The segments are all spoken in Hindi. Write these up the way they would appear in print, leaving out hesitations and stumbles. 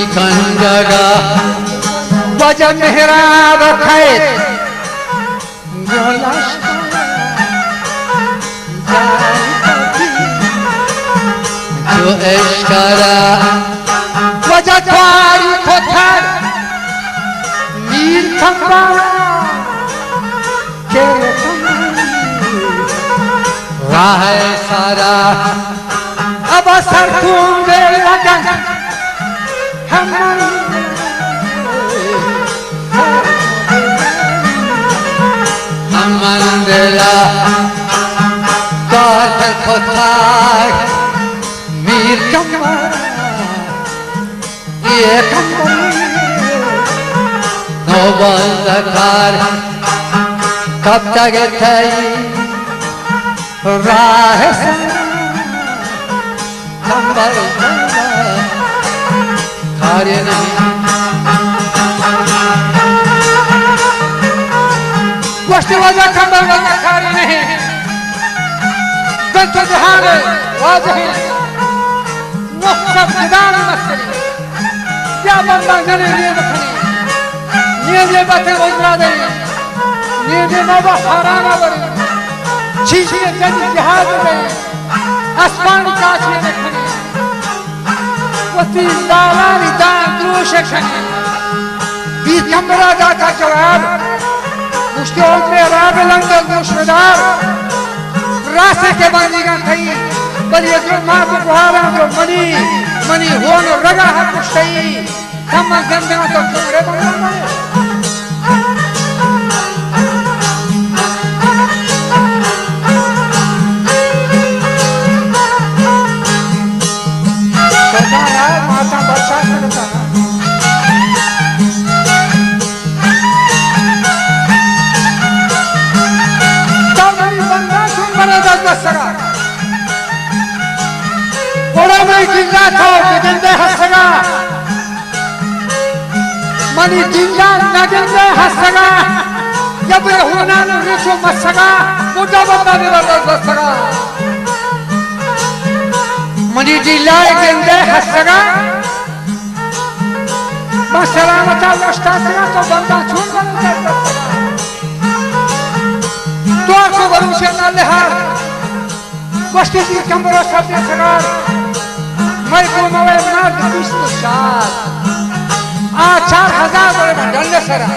सिकंदरा वजह मेहराब खैर जो इश्करा वजह द्वारी खोथर नील खंबा केरे राह सारा अब असर खूंगे लगन मंदिरा काठ खोथार मीर कमर ये कमर नौबंदकार कब तक थई राह कमर कार्य नहीं वजह कमर वजह खारी नहीं गंत जहान वाजह मुख्तब निदान मस्करी क्या बंदा जने लिए बखनी ये बातें वजरा दे ये नवा हराना बड़ी चीज़ें जन जहाज में आसमान काछे देखनी वती दालानी दान द्रोश खनी बीच कमरा जाता जवाब उसके में राब लंगल मुश्किलार रास्ते के बांधीगा थी बड़ी जो माँ को बुहारा जो मनी हो न रगा है कुछ थी हम गंदा तो चुरे बंदा सरकार माता बच्चा करता बड़ा में जिंदा था जिंदे हंसगा मनी जिंदा न जिंदे हंसगा जब होना न रिचो मसगा मुद्दा बंदा मेरा हंसगा मनी जिंदा जिंदे हंसगा मसलामता मुश्तासगा तो बंदा छूट बंदा तो आपको भरोसे न लेहार वस्ती की कमरों सब सगार मैं को मवे नाद विष्णु शाद आ 4000 बड़े डंडे सरा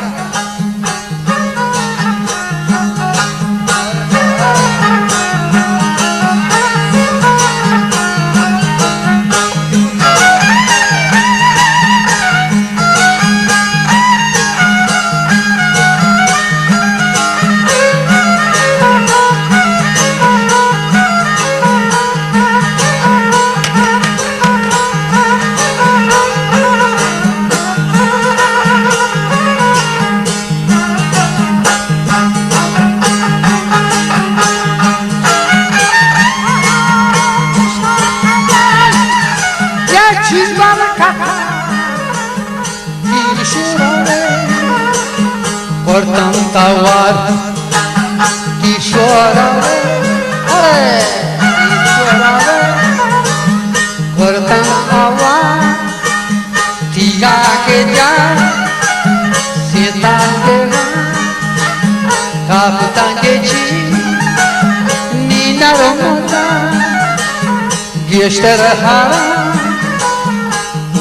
Portam tawar Kishwara Kishwara Portam tawar Tiga ke jaan Setan ke Kapitan ke chi Nina Romata Geshter hara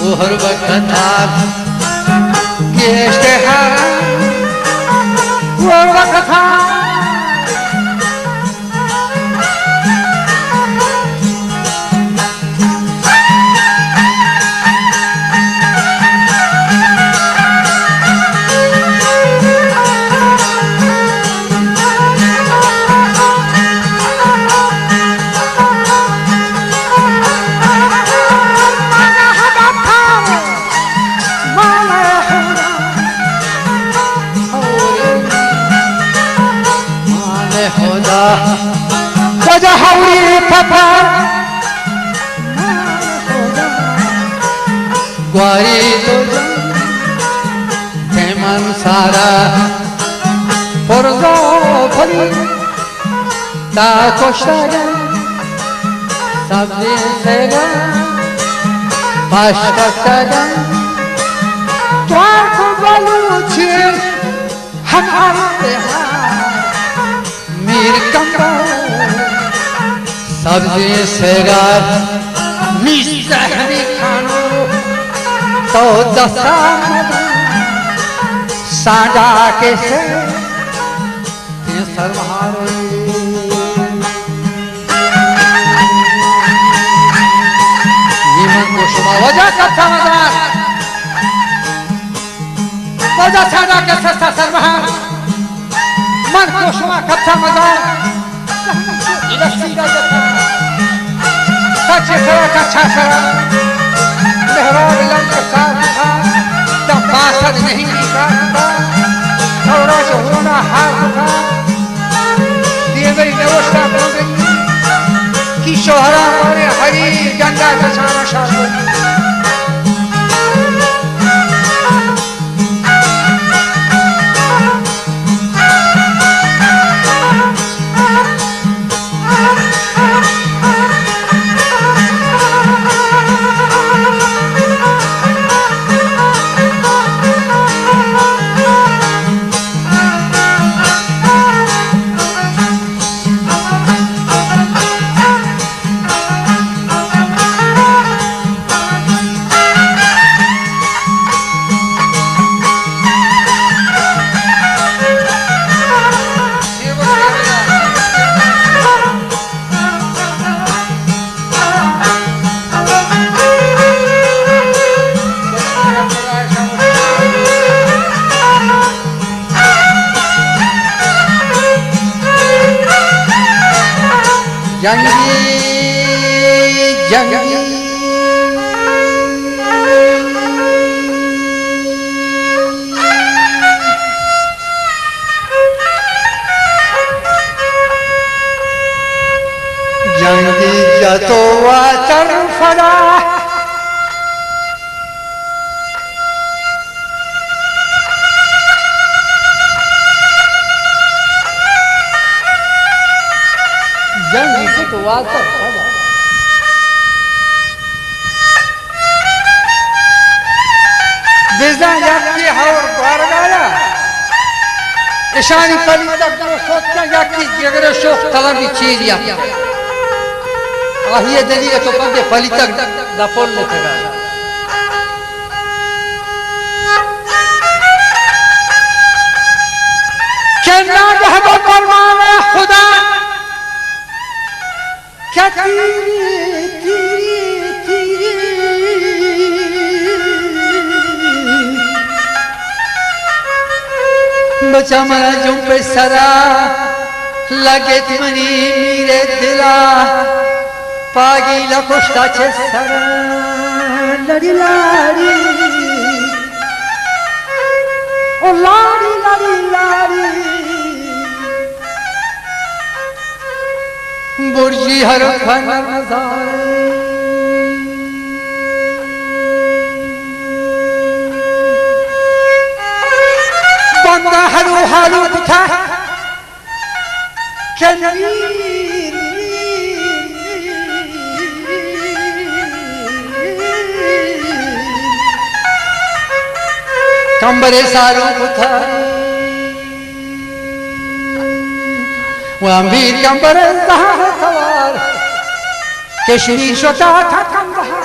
Uhar vakatar Geshter hara World of the वजह हौरी पपा वारी तो मन सारा पुरजो फली ता कोष्टागा सब्जी सेगा बाशकागा त्वार को बालूची हमारे मीर कंगा सब्जी सेगा मिस्त्री खानो तो दसा साजा के से सरवारे ये को शुभ वजह कथा मदार वजह साजा के से सरवार मन को शुभ कथा मदार लस्सी का जथा सच्चे सरा कच्चा सरा लहरा लंग साथ था पासद नहीं निकालता थोड़ा सा होना हाथ था दिए गई व्यवस्था बन कि शोहरा और हरी गंगा का सारा शासन जंगी जंगी जंगी जतो तरफड़ा ईशानी पली तक जो सोचता या कि जगह शोक तलब की चीज या आहिए दलिए तो बंदे पली तक दफोल में खड़ा कहना रहबो परमान खुदा क्या बचा मरा जो पे सरा लगे मनी मेरे दिला पागी लकोष्टा छे सरा लड़ी लाड़ी ओ लाड़ी लाड़ी लाड़ी बुर्जी हर खन बंदा हरु हालू दिखा कंबरे सारू बुथा वंबीर कंबरे सवार केशरी शोता था कंबहा